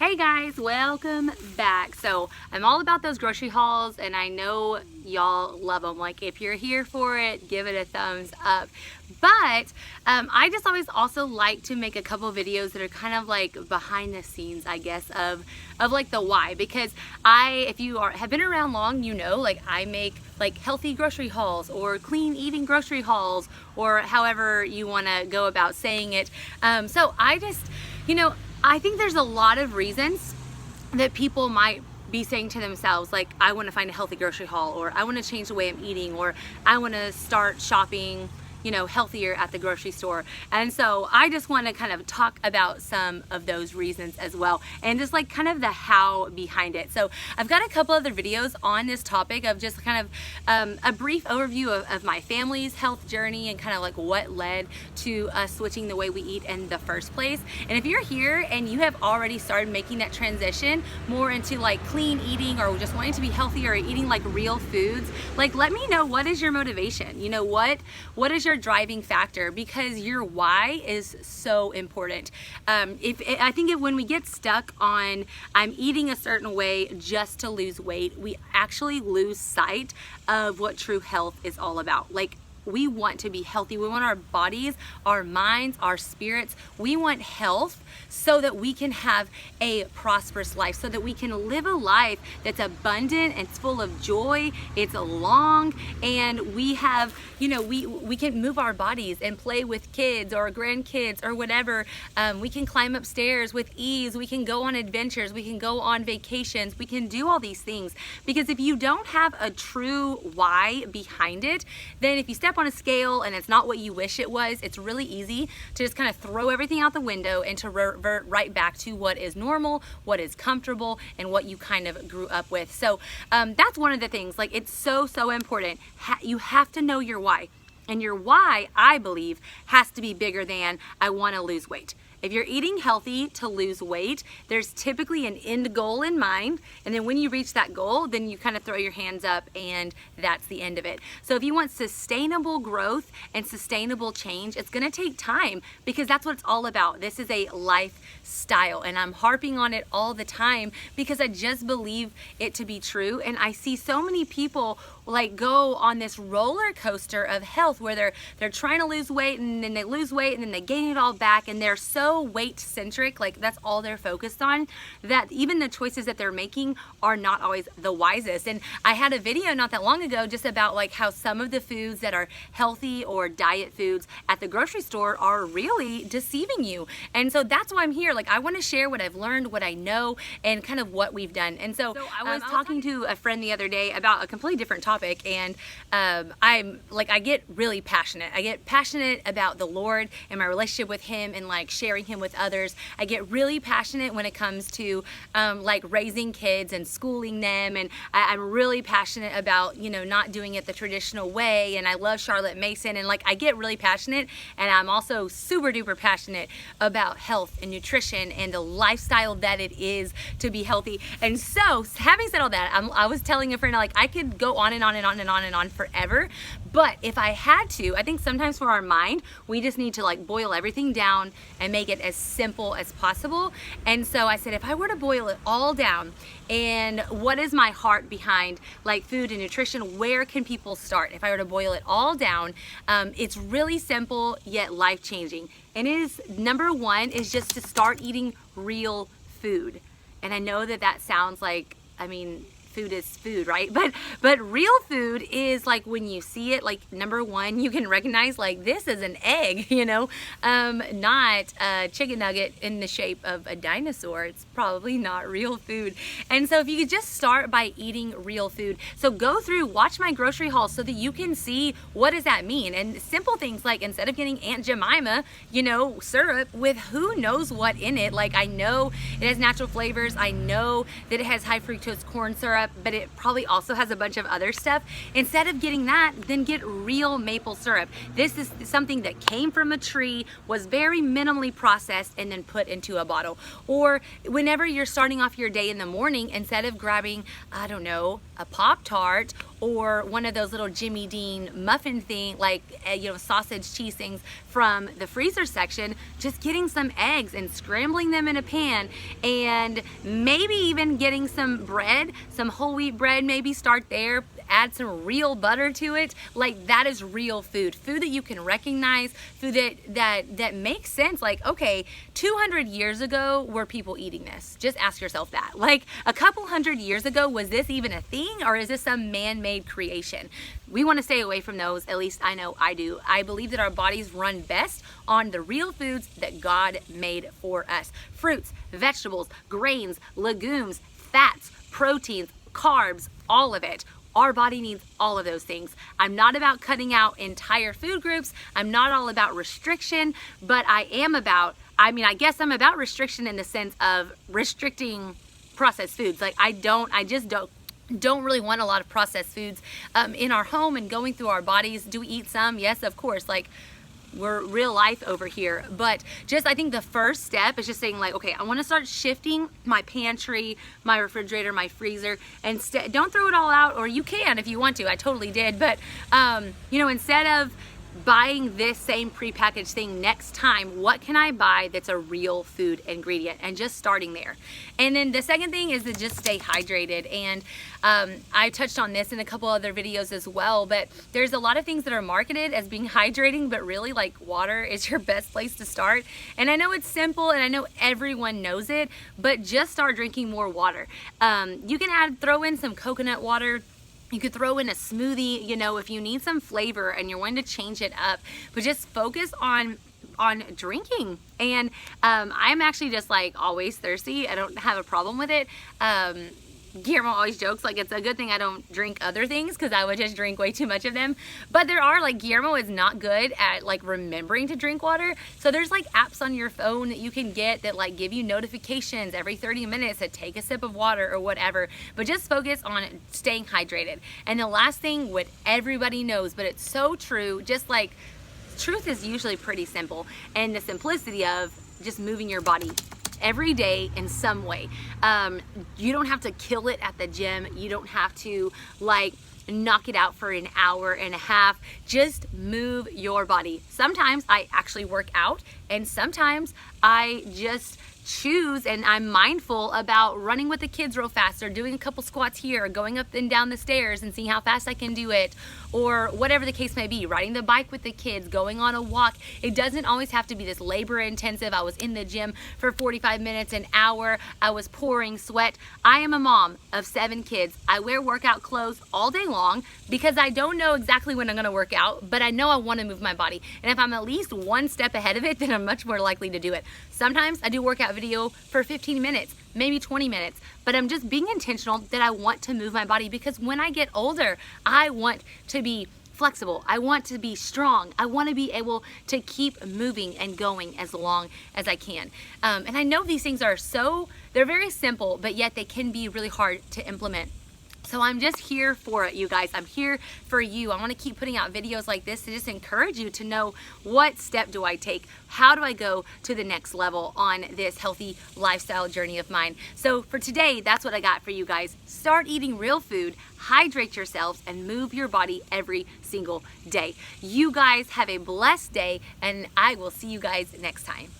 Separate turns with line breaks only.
Hey guys, welcome back. So I'm all about those grocery hauls and I know y'all love them. Like if you're here for it, give it a thumbs up. But I just always also like to make a couple videos that are kind of like behind the scenes, I guess, of like the why. Because if you have been around long, you know, like I make like healthy grocery hauls or clean eating grocery hauls or however you want to go about saying it. So I just, I think there's a lot of reasons that people might be saying to themselves, like, I want to find a healthy grocery haul, or I want to change the way I'm eating, or I want to start shopping, healthier at the grocery store. And so I just want to kind of talk about some of those reasons as well, and just like kind of the how behind it. So I've got a couple other videos on this topic of just kind of a brief overview of my family's health journey and kind of like what led to us switching the way we eat in the first place. And if you're here and you have already started making that transition more into like clean eating or just wanting to be healthier or eating like real foods, like let me know, what is your motivation? What is your driving factor? Because your why is so important. I think when we get stuck on I'm eating a certain way just to lose weight, we actually lose sight of what true health is all about. Like, we want to be healthy. We want our bodies, our minds, our spirits. We want health so that we can have a prosperous life, so that we can live a life that's abundant and it's full of joy. It's long, and we have, we can move our bodies and play with kids or grandkids or whatever. We can climb upstairs with ease. We can go on adventures. We can go on vacations. We can do all these things. Because if you don't have a true why behind it, then if you step on a scale and it's not what you wish it was, it's really easy to just kind of throw everything out the window and to revert right back to what is normal, what is comfortable, and what you kind of grew up with. So that's one of the things. Like, it's so important. You have to know your why, and your why, I believe, has to be bigger than I want to lose weight. If you're eating healthy to lose weight, there's typically an end goal in mind. And then when you reach that goal, then you kind of throw your hands up and that's the end of it. So if you want sustainable growth and sustainable change, it's gonna take time, because that's what it's all about. This is a lifestyle, and I'm harping on it all the time because I just believe it to be true. And I see so many people like go on this roller coaster of health where they're trying to lose weight, and then they lose weight and then they gain it all back, and they're so weight centric, like that's all they're focused on, that even the choices that they're making are not always the wisest. And I had a video not that long ago just about like how some of the foods that are healthy or diet foods at the grocery store are really deceiving you. And so that's why I'm here. Like, I want to share what I've learned, what I know, and kind of what we've done. And so I was talking to a friend the other day about a completely different topic, and I get really passionate. I get passionate about the Lord and my relationship with Him and like sharing Him with others. I get really passionate when it comes to like raising kids and schooling them, and I'm really passionate about not doing it the traditional way. And I love Charlotte Mason, and like I get really passionate, and I'm also super duper passionate about health and nutrition and the lifestyle that it is to be healthy. And so, having said all that, I was telling a friend, like, I could go on and on and on and on and on forever, but if I had to, I think sometimes for our mind, we just need to like boil everything down and make it as simple as possible. And so I said, if I were to boil it all down, and what is my heart behind like food and nutrition, where can people start? If I were to boil it all down, it's really simple yet life-changing. And it is, number one is just to start eating real food. And I know that sounds like, food is food, right? But real food is like when you see it, like number one, you can recognize like this is an egg, not a chicken nugget in the shape of a dinosaur. It's probably not real food. And so if you could just start by eating real food. So go through, watch my grocery haul so that you can see what does that mean. And simple things like, instead of getting Aunt Jemima, syrup with who knows what in it, like I know it has natural flavors. I know that it has high fructose corn syrup. syrup, but it probably also has a bunch of other stuff. Instead of getting that, then get real maple syrup. This is something that came from a tree, was very minimally processed, and then put into a bottle. Or whenever you're starting off your day in the morning, instead of grabbing, I don't know, a Pop-Tart or one of those little Jimmy Dean muffin thing, like, you know, sausage cheese things from the freezer section, just getting some eggs and scrambling them in a pan, and maybe even getting some bread, some whole wheat bread, maybe start there, add some real butter to it. Like, that is real food that you can recognize, food that makes sense. Like, okay, 200 years ago were people eating this? Just ask yourself that. Like, a couple hundred years ago, was this even a thing, or is this some man-made creation? We want to stay away from those. At least I know I do. I believe that our bodies run best on the real foods that God made for us. Fruits, vegetables, grains, legumes, fats, proteins, carbs, all of it. Our body needs all of those things. I'm not about cutting out entire food groups. I'm not all about restriction, but I guess I'm about restriction in the sense of restricting processed foods. Like, I just don't really want a lot of processed foods in our home and going through our bodies. Do we eat some? Yes, of course. Like, we're real life over here. But just, I think the first step is just saying, like, okay, I want to start shifting my pantry, my refrigerator, my freezer, and don't throw it all out, or you can if you want to. I totally did. But, you know, instead of buying this same prepackaged thing next time, what can I buy that's a real food ingredient? And just starting there. And then the second thing is to just stay hydrated. And I touched on this in a couple other videos as well, but there's a lot of things that are marketed as being hydrating, but really, like, water is your best place to start. And I know it's simple, and I know everyone knows it, but just start drinking more water. You can throw in some coconut water. You could throw in a smoothie, you know, if you need some flavor and you're wanting to change it up, but just focus on drinking. And I'm actually just, like, always thirsty. I don't have a problem with it. Guillermo always jokes, like, it's a good thing I don't drink other things, because I would just drink way too much of them. But there are, like, Guillermo is not good at, like, remembering to drink water. So there's, like, apps on your phone that you can get that, like, give you notifications every 30 minutes to take a sip of water or whatever. But just focus on staying hydrated. And the last thing, what everybody knows, but it's so true, just like, truth is usually pretty simple. And the simplicity of just moving your body every day in some way. You don't have to kill it at the gym. You don't have to, like, knock it out for an hour and a half. Just move your body. Sometimes I actually work out, and sometimes I just choose and I'm mindful about running with the kids real fast, or doing a couple squats here, or going up and down the stairs and seeing how fast I can do it, or whatever the case may be, riding the bike with the kids, going on a walk. It doesn't always have to be this labor intensive. I was in the gym for 45 minutes, an hour. I was pouring sweat. I am a mom of 7 kids. I wear workout clothes all day long because I don't know exactly when I'm going to work out, but I know I want to move my body. And if I'm at least one step ahead of it, then I'm much more likely to do it. Sometimes I do workout video for 15 minutes, maybe 20 minutes, but I'm just being intentional that I want to move my body, because when I get older, I want to be flexible. I want to be strong. I want to be able to keep moving and going as long as I can. And I know these things are they're very simple, but yet they can be really hard to implement. So I'm just here for it, you guys. I'm here for you. I want to keep putting out videos like this to just encourage you to know, what step do I take? How do I go to the next level on this healthy lifestyle journey of mine? So for today, that's what I got for you guys. Start eating real food, hydrate yourselves, and move your body every single day. You guys have a blessed day, and I will see you guys next time.